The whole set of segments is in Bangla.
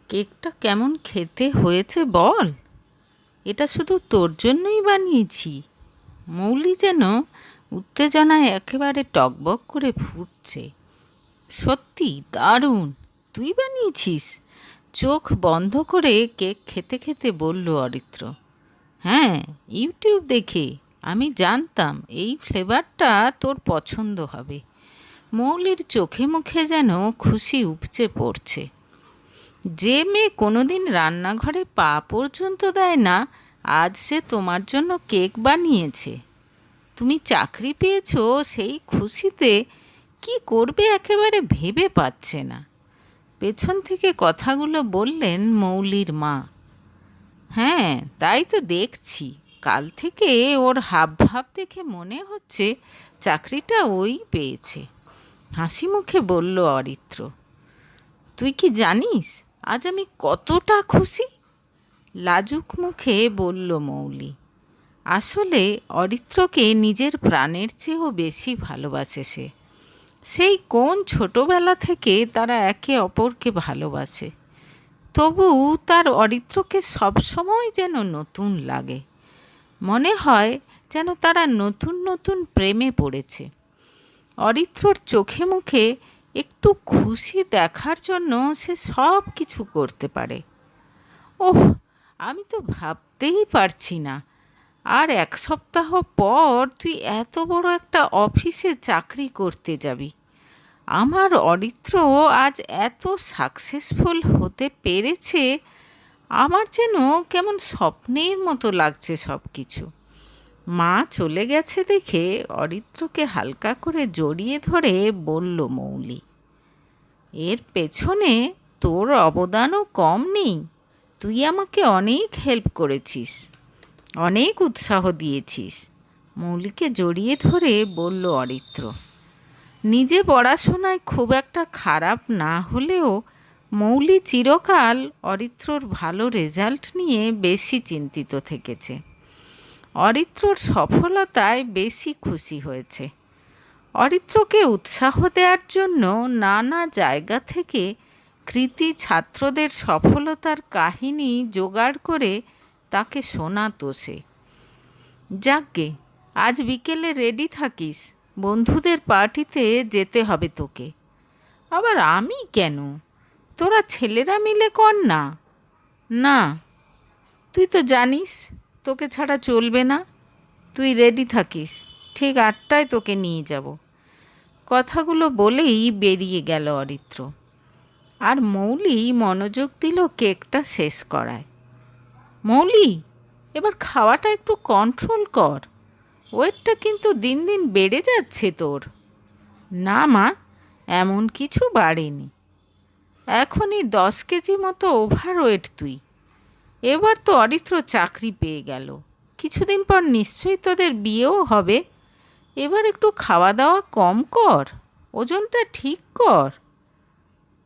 কেকটা কেমন খেতে হয়েছে বল। এটা শুধু তোর জন্যই বানিয়েছি। মৌলি যেন উত্তেজনায় একেবারে টগবগ করে ফুটছে। সত্যি দারুণ। তুই বানিয়েছিস? চোখ বন্ধ করে কেক খেতে খেতে বলল অরিত্র। হ্যাঁ, ইউটিউব দেখে। আমি জানতাম এই ফ্লেভারটা তোর পছন্দ হবে। মৌলির চোখে মুখে যেন খুশি উপচে পড়ছে। যে মেয়ে কোনোদিন রান্নাঘরে পা পর্যন্ত দেয় না, আজ সে তোমার জন্য কেক বানিয়েছে। তুমি চাকরি পেয়েছো, সেই খুশিতে কি করবে একেবারে ভেবে পাচ্ছে না। পেছন থেকে কথাগুলো বললেন মৌলির মা। হ্যাঁ, তাই তো দেখছি। কাল থেকে ওর হাবভাব দেখে মনে হচ্ছে চাকরিটা ওই পেয়েছে। হাসি মুখে বলল অরিত্র। তুই কি জানিস আজ আমি কতটা খুশি? লাজুক মুখে বলল মৌলি। আসলে অরিত্রকে নিজের প্রাণের চেয়েও বেশি ভালোবাসে সে। সেই কোন ছোটবেলা থেকে তারা একে অপরকে ভালোবাসে। তবু তার অরিত্রকে সবসময় যেন নতুন লাগে। মনে হয় যেন তারা নতুন নতুন প্রেমে পড়েছে। অরিত্রর চোখে মুখে একটু খুশি দেখার জন্য সে সব কিছু করতে পারে। ওহ, আমি তো ভাবতেই পারছি না আর এক সপ্তাহ পর তুই এত বড় একটা অফিসে চাকরি করতে যাবি। আমার অরিত্র আজ এত সাকসেসফুল হতে পেরেছে, আমার যেন কেমন স্বপ্নের মতো লাগছে সব কিছু। মা চলে গেছে দেখে অরিত্রকে হালকা করে জড়িয়ে ধরে বলল মৌলি। এর পেছনে তোর অবদানও কম নেই। তুই আমাকে অনেক হেল্প করেছিস, অনেক উৎসাহ দিয়েছিস। মৌলিকে জড়িয়ে ধরে বলল অরিত্র। নিজে পড়াশোনায় খুব একটা খারাপ না হলেও মৌলি চিরকাল অরিত্রর ভালো রেজাল্ট নিয়ে বেশি চিন্তিত থেকেছে। অরিত্রর সফলতায় বেশি খুশি হয়েছে। অরিত্রকে উৎসাহ দেওয়ার জন্য নানা জায়গা থেকে কৃতী ছাত্রদের সফলতার কাহিনী জোগাড় করে তাকে শোনাতো সে। যাকগে, আজ বিকেলে রেডি থাকিস, বন্ধুদের পার্টিতে যেতে হবে তোকে। আবার আমি কেন? তোরা ছেলেরা মিলে কর না। না, তুই তো জানিস তোকে ছাড়া চলবে না। তুই রেডি থাকিস, ঠিক 8টায় তোকে নিয়ে যাব। কথাগুলো বলেই বেরিয়ে গেল অরিত্র। আর মৌলি মনোযোগ দিল কেকটা শেষ করায়। মৌলি, এবার খাওয়াটা একটু কন্ট্রোল কর। ওয়েটটা কিন্তু দিন দিন বেড়ে যাচ্ছে তোর। না মা, এমন কিছু বাড়েনি। এখনই 10 কেজি মতো ওভারওয়েট তুই। এবার তো অরিত্র চাকরি পেয়ে গেল, কিছুদিন পর নিশ্চয়ই তোদের বিয়েও হবে। এবার একটু খাওয়া দাওয়া কম কর, ওজনটা ঠিক কর।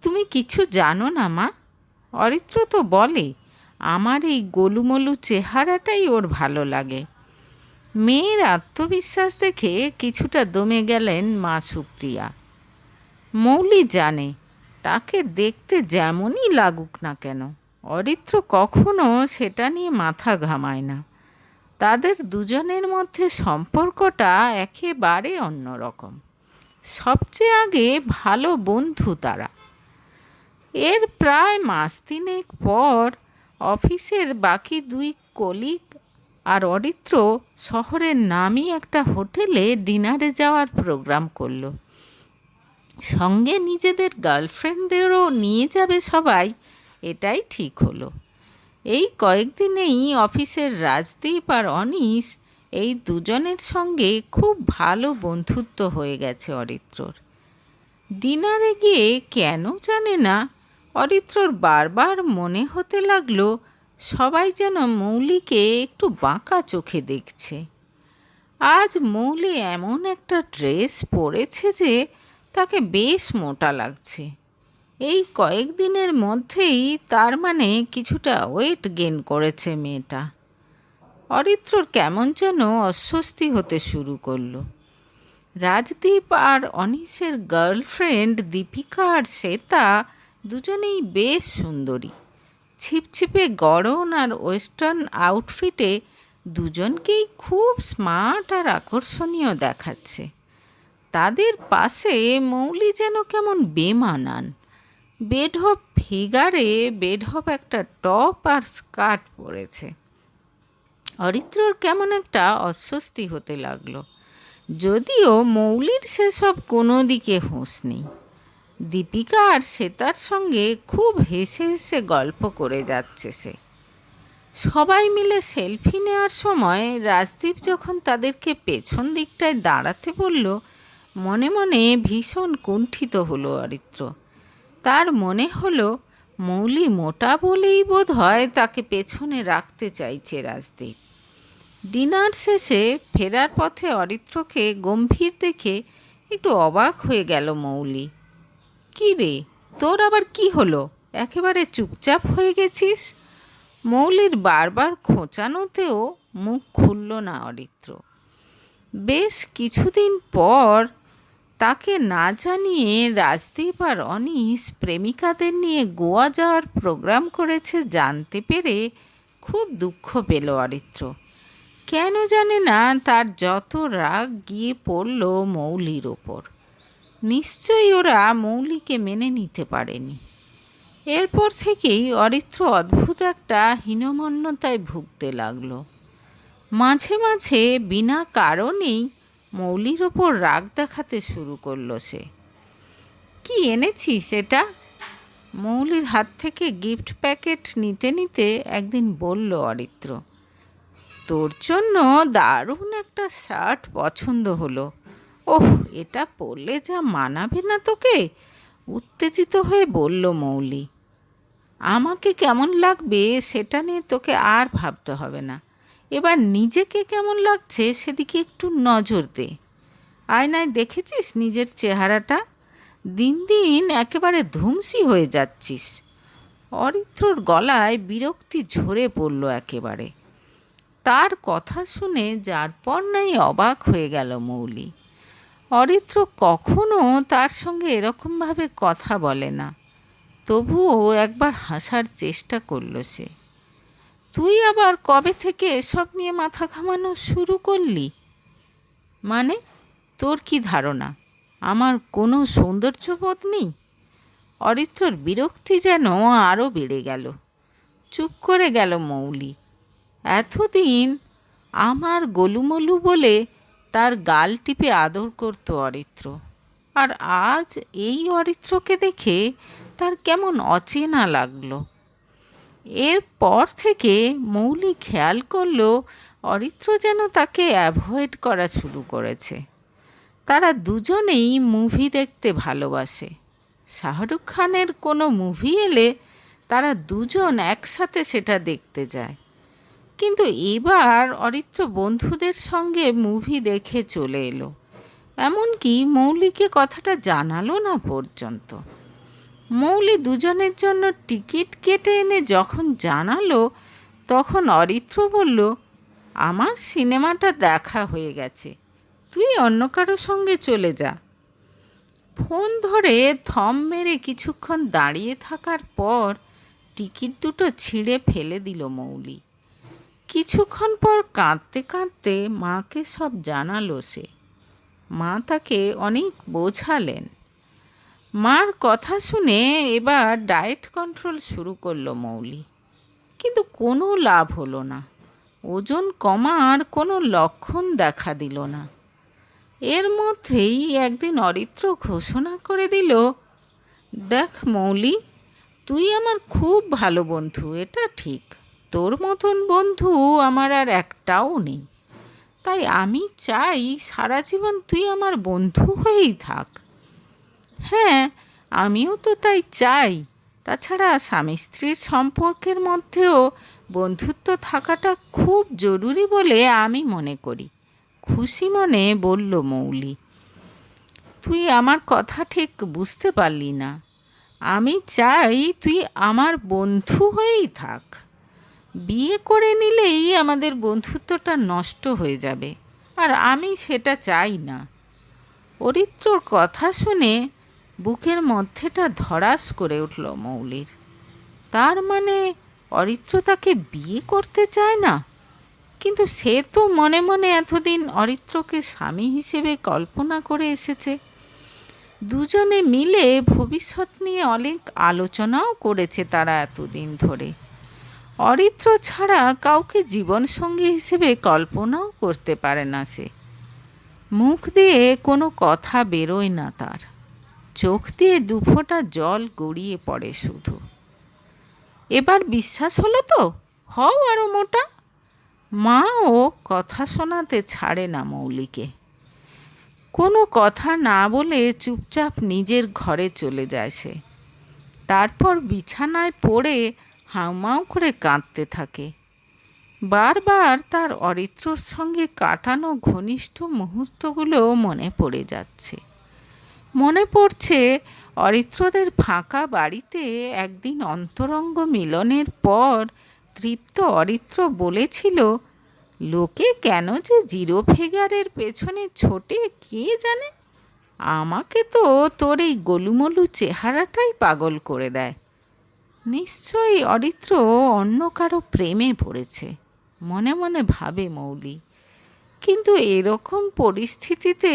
তুমি কিছু জানো না মা, অরিত্র তো বলে আমার এই গোলুমোলু চেহারাটাই ওর ভালো লাগে। মেয়ের আত্মবিশ্বাস দেখে কিছুটা দমে গেলেন মা সুপ্রিয়া। মৌলি জানে তাকে দেখতে যেমনই লাগুক না কেন, অরিত্র কখনো সেটা নিয়ে মাথা ঘামায় না। তাদের দুজনের মধ্যে সম্পর্কটা একেবারে অন্যরকম। সবচেয়ে আগে ভালো বন্ধু তারা। এর প্রায় মাস তিনেক পর অফিসের বাকি দুই কলিগ আর অরিত্র শহরের নামী একটা হোটেলে ডিনারে যাওয়ার প্রোগ্রাম করলো। সঙ্গে নিজেদের গার্লফ্রেন্ডদেরও নিয়ে যাবে সবাই, এটাই ঠিক হলো। এই কয়েকদিনেই অফিসের রাজদীপ আর অনিশ, এই দুজনের সঙ্গে খুব ভালো বন্ধুত্ব হয়ে গেছে অরিত্রর। ডিনারে গিয়ে কেন জানে না অরিত্রর বারবার মনে হতে লাগলো সবাই যেন মৌলিকে একটু বাঁকা চোখে দেখছে। আজ মৌলি এমন একটা ড্রেস পরেছে যে তাকে বেশ মোটা লাগছে। এই কয়েকদিনের মধ্যেই তার মানে কিছুটা ওয়েট গেইন করেছে মেয়েটা। অরিত্রর কেমন যেন অস্বস্তি হতে শুরু করলো। রাজদীপ আর অনিশের গার্লফ্রেন্ড দীপিকা আর শ্বেতা দুজনেই বেশ সুন্দরী। ছিপছিপে গড়ন আর ওয়েস্টার্ন আউটফিটে দুজনকেই খুব স্মার্ট আর আকর্ষণীয় দেখাচ্ছে। তাদের পাশে মৌলি যেন কেমন বেমানান। বেঢপ ফিগারে বেঢপ একটা টপ আর স্কার্ট পরেছে। অরিত্রর কেমন একটা অস্বস্তি হতে লাগলো, যদিও মৌলির সেসব কোনো দিকে হুঁশ নেই। দীপিকা আর শ্বেতার সঙ্গে খুব হেসে হেসে গল্প করে যাচ্ছে সে। সবাই মিলে সেলফি নেওয়ার সময় রাজদীপ যখন তাদেরকে পেছন দিকটায় দাঁড়াতে বলল, মনে মনে ভীষণ কুণ্ঠিত হলো অরিত্র। তার মনে হলো মৌলি মোটা বলেই বোধ হয় তাকে পেছনে রাখতে চাইছে রাজদীপ। ডিনার শেষে ফেরার পথে অরিত্রকে গম্ভীর দেখে একটু অবাক হয়ে গেল মৌলি। কী রে, তোর আবার কি হলো? একেবারে চুপচাপ হয়ে গেছিস। মৌলির বারবার খোঁচানোতেও মুখ খুলল না অরিত্র। বেশ কিছুদিন পর তাকে না জানিয়ে রাজদীপ আর অনিশ প্রেমিকাদের নিয়ে গোয়া যাওয়ার প্রোগ্রাম করেছে জানতে পেরে খুব দুঃখ পেল অরিত্র। কেন জানে না তার যত রাগ গিয়ে পড়ল মৌলির ওপর। নিশ্চয়ই ওরা মৌলিকে মেনে নিতে পারেনি। এরপর থেকেই অরিত্র অদ্ভুত একটা হীনমন্যতায় ভুগতে লাগলো। মাঝে মাঝে বিনা কারণেই মৌলির ওপর রাগ দেখাতে শুরু করলো সে। কি এনেছিস এটা? মৌলির হাত থেকে গিফট প্যাকেট নিতে নিতে একদিন বলল অরিত্র। তোর জন্য দারুণ একটা শার্ট পছন্দ হলো। ওহ, এটা পরলে যা মানাবে না তোকে, উত্তেজিত হয়ে বলল মৌলি। আমাকে কেমন লাগবে সেটা নিয়ে তোকে আর ভাবতে হবে না। এবার নিজেকে কেমন লাগছে সেদিকে একটু নজর দে। আয়নায় দেখেছিস নিজের চেহারাটা? দিন দিন একেবারে ধুমসি হয়ে যাচ্ছিস। অরিত্রর গলায় বিরক্তি ঝরে পড়ল একেবারে। তার কথা শুনে যার পর নাই অবাক হয়ে গেল মৌলি। অরিত্র কখনো তার সঙ্গে এরকমভাবে কথা বলে না। তবুও একবার হাসার চেষ্টা করল সে। তুই আবার কবে থেকে এসব নিয়ে মাথা ঘামানো শুরু করলি? মানে, তোর কি ধারণা আমার কোনো সৌন্দর্যবোধ নেই? অরিত্রর বিরক্তি যেন আরও বেড়ে গেল। চুপ করে গেল মৌলি। এতদিন আমার গোলুমলু বলে তার গাল টিপে আদর করত অরিত্র, আর আজ এই অরিত্রকে দেখে তার কেমন অচেনা লাগলো। এরপর থেকে মৌলি খেয়াল করল অরিত্র যেন তাকে অ্যাভয়েড করা শুরু করেছে। তারা দুজনেই মুভি দেখতে ভালোবাসে। শাহরুখ খানের কোনো মুভি এলে তারা দুজন একসাথে সেটা দেখতে যায়। কিন্তু এবার অরিত্র বন্ধুদের সঙ্গে মুভি দেখে চলে এলো, এমনকি মৌলিকে কথাটা জানালো না পর্যন্ত। মৌলি দুজনের জন্য টিকিট কেটে এনে যখন জানালো, তখন অরিত্র বলল, আমার সিনেমাটা দেখা হয়ে গেছে, তুই অন্য কারো সঙ্গে চলে যা। ফোন ধরে থম মেরে কিছুক্ষণ দাঁড়িয়ে থাকার পর টিকিট দুটো ছিঁড়ে ফেলে দিল মৌলি। কিছুক্ষণ পর কাঁদতে কাঁদতে মাকে সব জানালো সে। মা তাকে অনেক বোঝালেন। মার কথা শুনে এবার ডায়েট কন্ট্রোল শুরু করলো মৌলি, কিন্তু কোনো লাভ হলো না। ওজন কমার কোনো লক্ষণ দেখা দিল না। এর মধ্যেই একদিন অরিত্র ঘোষণা করে দিল, দেখ মৌলি, তুই আমার খুব ভালো বন্ধু, এটা ঠিক। তোর মতন বন্ধু আমার আর একটাও নেই। তাই আমি চাই সারা জীবন তুই আমার বন্ধু হয়েই থাক। হ্যাঁ, আমিও তো তাই চাই। তাছাড়া স্বামী স্ত্রীর সম্পর্কের মধ্যেও বন্ধুত্ব থাকাটা খুব জরুরি বলে আমি মনে করি, খুশি মনে বলল মৌলি। তুই আমার কথা ঠিক বুঝতে পারলি না। আমি চাই তুই আমার বন্ধু হয়েই থাক। বিয়ে করে নিলেই আমাদের বন্ধুত্বটা নষ্ট হয়ে যাবে, আর আমি সেটা চাই না। অরিত্রর কথা শুনে বুকের মধ্যেটা ধড়াস করে উঠল মৌলির। তার মানে অরিত্র তাকে বিয়ে করতে চায় না, কিন্তু সে তো মনে মনে এতদিন অরিত্রকে স্বামী হিসেবে কল্পনা করে এসেছে। দুজনে মিলে ভবিষ্যৎ নিয়ে অনেক আলোচনাও করেছে তারা এতদিন ধরে। অরিত্র ছাড়া কাউকে জীবনসঙ্গী হিসেবে কল্পনাও করতে পারে না সে। মুখ দিয়ে কোনো কথা বেরোয় না তার, চোখ দিয়ে দুফোঁটা জল গড়িয়ে পড়ে শুধু। এবার বিশ্বাস হলো তো, হও আরো মোটা। মাও কথা শোনাতে ছাড়ে না মৌলিকে। কোনো কথা না বলে চুপচাপ নিজের ঘরে চলে যায় সে। তারপর বিছানায় পড়ে হাউমাউ করে কাঁদতে থাকে। বারবার তার অরিত্রর সঙ্গে কাটানো ঘনিষ্ঠ মুহূর্তগুলো মনে পড়ে যাচ্ছে। মনে পড়ছে অরিত্রদের ফাঁকা বাড়িতে একদিন অন্তরঙ্গ মিলনের পর তৃপ্ত অরিত্র বলেছিল, লোকে কেন যে জিরো ফিগারের পেছনে ছোটে কে জানে, আমাকে তো তোর এই গোলুমলু চেহারাটাই পাগল করে দেয়। নিশ্চয়ই অরিত্র অন্য কারো প্রেমে পড়েছে, মনে মনে ভাবে মৌলি। কিন্তু এরকম পরিস্থিতিতে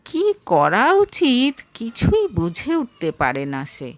কি করা উচিত কিছুই বুঝে উঠতে পারে না সে।